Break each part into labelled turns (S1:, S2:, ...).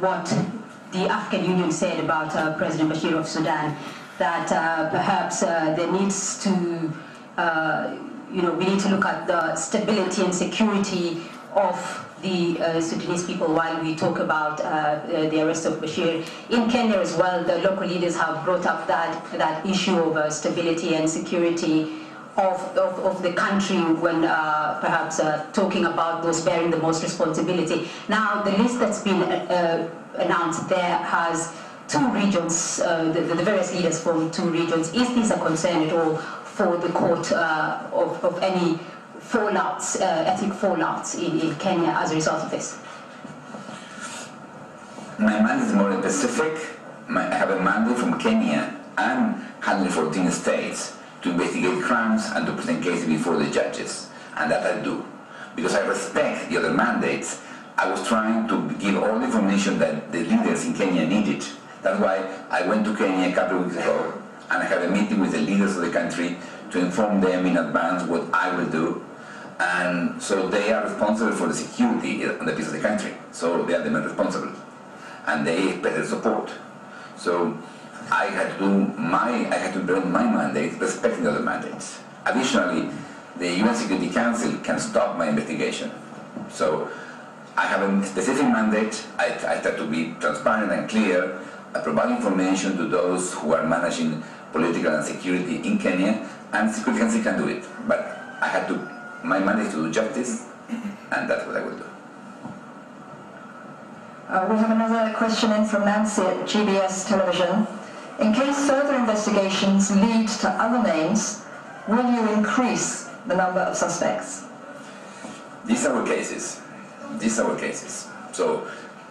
S1: what the African Union said about President Bashir of Sudan, that perhaps there needs to, we need to look at the stability and security of the Sudanese people while we talk about the arrest of Bashir. In Kenya as well, the local leaders have brought up that issue of stability and security of the country when perhaps talking about those bearing the most responsibility. Now, the list that's been announced there has two regions, the various leaders from two regions. Is this a concern at all for the court of any fallouts, ethnic fallouts in Kenya as a result of this?
S2: My mandate is more specific. I have a mandate from Kenya and 114 states to investigate crimes and to present cases before the judges. And that I do. Because I respect the other mandates, I was trying to give all the information that the leaders in Kenya needed. That's why I went to Kenya a couple of weeks ago, and I had a meeting with the leaders of the country to inform them in advance what I will do. And so they are responsible for the security and the peace of the country. So they are the men responsible. And they expect their support. So I had to implement my mandate respecting the other mandates. Additionally, the UN Security Council can stop my investigation. So I have a specific mandate. I try to be transparent and clear. I provide information to those who are managing political and security in Kenya, and the Security Council can do it. But my mandate is to do justice, and that's what I will do.
S3: We have another question in from Nancy at GBS Television. In case further investigations lead to other names, will you increase the number of suspects?
S2: These are our cases. So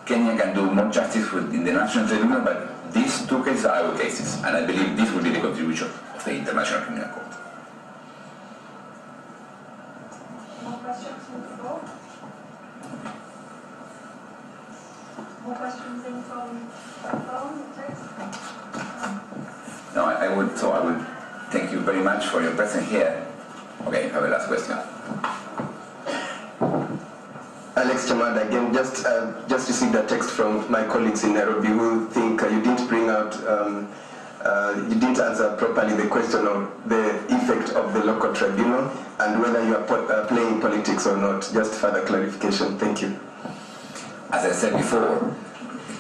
S2: Kenya can do more justice within the National Tribunal, but these two cases are our cases, and I believe this will be the contribution of the International Criminal Court.
S3: More questions from the floor? More questions in from the phone, text?
S2: No, I would thank you very much for your presence here. Okay, I have a last question.
S4: Alex Chamada again, just received a text from my colleagues in Nairobi who think you didn't bring out, you didn't answer properly the question of the effect of the local tribunal and whether you are playing politics or not. Just further clarification. Thank you.
S2: As I said before,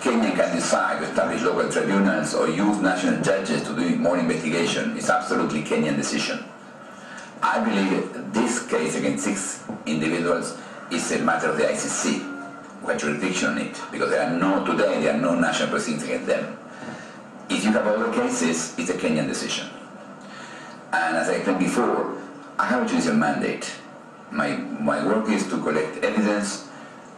S2: Kenya can decide to establish local tribunals or use national judges to do more investigation. It's absolutely Kenyan decision. I believe this case against 6 individuals is a matter of the ICC, who has jurisdiction on it, because there are no national proceedings against them. If you have other cases, it's a Kenyan decision. And as I explained before, I have a judicial mandate. My work is to collect evidence,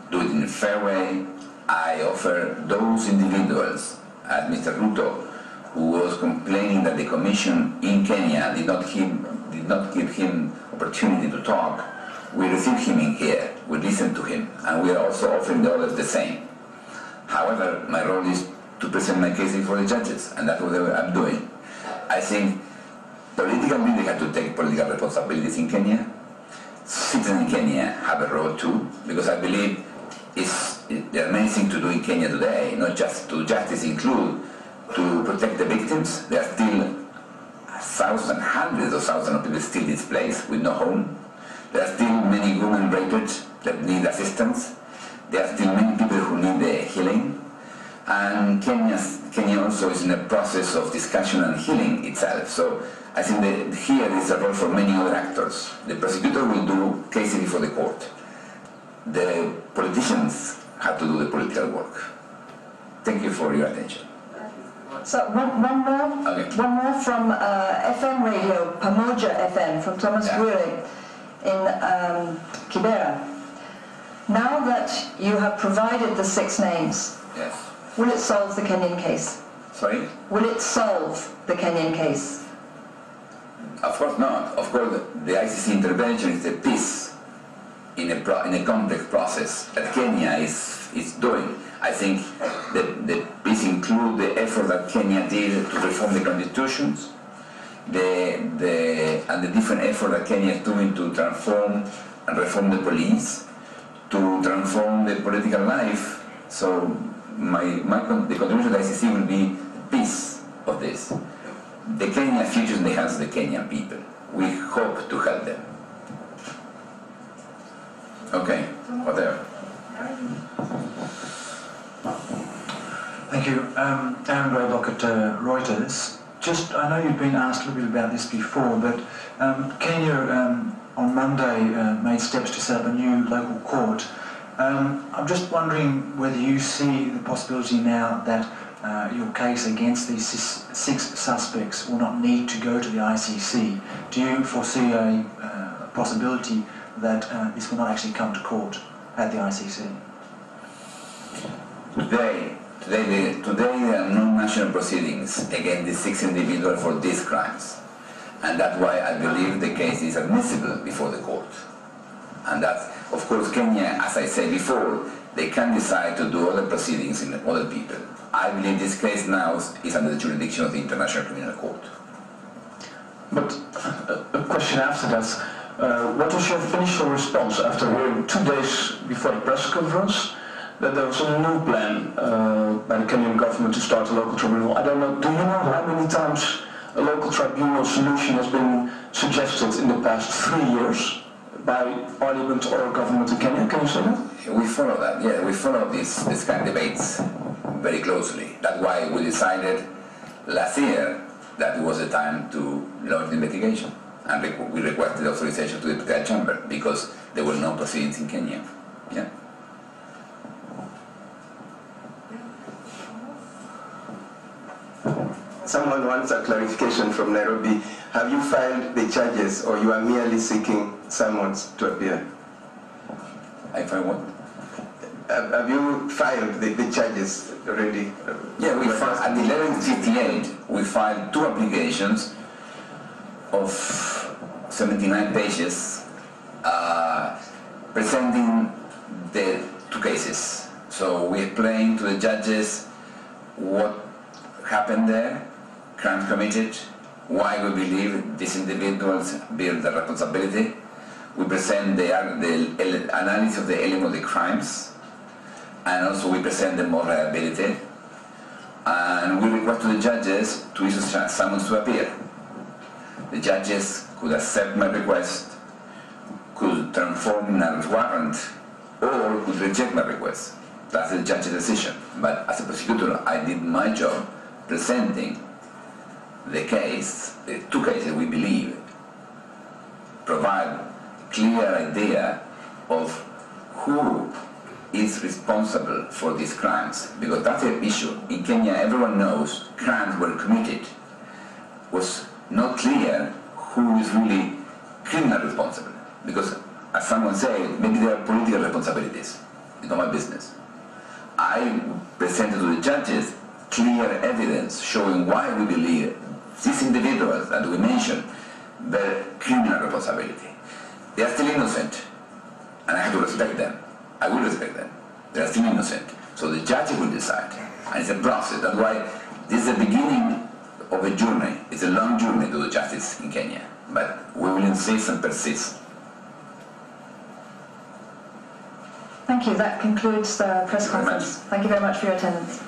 S2: do it in a fair way. I offer those individuals, as Mr. Ruto, who was complaining that the commission in Kenya did not give him opportunity to talk. We receive him in here, we listen to him, and we are also offering the others the same. However, my role is to present my case before the judges, and that's what I'm doing. I think political leaders have to take political responsibilities in Kenya. Citizens in Kenya have a role too, because I believe there are many things to do in Kenya today, not just to justice include to protect the victims. There are still hundreds of thousands of people still displaced with no home. There are still many women raped that need assistance. There are still many people who need healing. And Kenya also is in a process of discussion and healing itself. So I think that here is a role for many other actors. The prosecutor will do cases before the court. The politicians have to do the political work. Thank you for your attention.
S3: So one more from FM radio, Pamoja FM, from Thomas Bwire in Kibera. Now that you have provided the 6 names,
S2: yes,
S3: will it solve the Kenyan case?
S2: Sorry?
S3: Will it solve the Kenyan case?
S2: Of course not. Of course, the ICC intervention is a piece in a complex process that Kenya is doing. I think the piece includes the effort that Kenya did to reform the constitutions, and the different effort that Kenya is doing to transform and reform the police, to transform the political life. So the contribution of the ICC will be a piece of this. The Kenyan future is in the hands of the Kenyan people. We hope to help them. Okay, whatever.
S5: Thank you. Aaron Greylock at Reuters. Just, I know you've been asked a little bit about this before, but Kenya on Monday made steps to set up a new local court. I'm just wondering whether you see the possibility now that your case against these six suspects will not need to go to the ICC. Do you foresee a possibility that this will not actually come to court at the ICC?
S2: Today there are no national proceedings against the 6 individuals for these crimes. And that's why I believe the case is admissible before the court. And that's, of course, Kenya, as I said before, they can decide to do other proceedings in other people. I believe this case now is under the jurisdiction of the International Criminal Court.
S6: But a question after that, what was your initial response after hearing 2 days before the press conference that there was a new plan by the Kenyan government to start a local tribunal? I don't know, do you know how many times a local tribunal solution has been suggested in the past 3 years by Parliament or government in Kenya? Can you say that?
S2: We follow that, yeah, we follow this kind of debates very closely. That's why we decided last year that it was the time to launch the investigation. And we requested authorization to the Deputy Chamber because there were no proceedings in Kenya. Yeah.
S4: Someone wants a clarification from Nairobi. Have you filed the charges or you are merely seeking summons to appear?
S2: I filed what?
S4: Have you filed the charges already?
S2: Yeah, we filed, at 11:58, we filed 2 applications of 79 pages presenting the 2 cases. So we explained to the judges what happened there, crimes committed, why we believe these individuals bear the responsibility. We present the analysis of the element of the crimes, and also we present the moral liability, and we request to the judges to issue summons to appear. The judges could accept my request, could transform in a warrant, or could reject my request. That's the judge's decision. But as a prosecutor, I did my job presenting the case, the 2 cases we believe provide clear idea of who is responsible for these crimes, because that's the issue. In Kenya, everyone knows crimes were committed. It was not clear who is really criminal responsible, because as someone said, maybe there are political responsibilities. It's not my business. I presented to the judges clear evidence showing why we believe these individuals that we mentioned bear criminal responsibility. They are still innocent, and I have to respect them. I will respect them. They are still innocent. So the judge will decide, and it's a process. That's why this is the beginning of a journey. It's a long journey to the justice in Kenya, but we will insist and persist.
S3: Thank you. That concludes the press conference. Thank you very much for your attendance.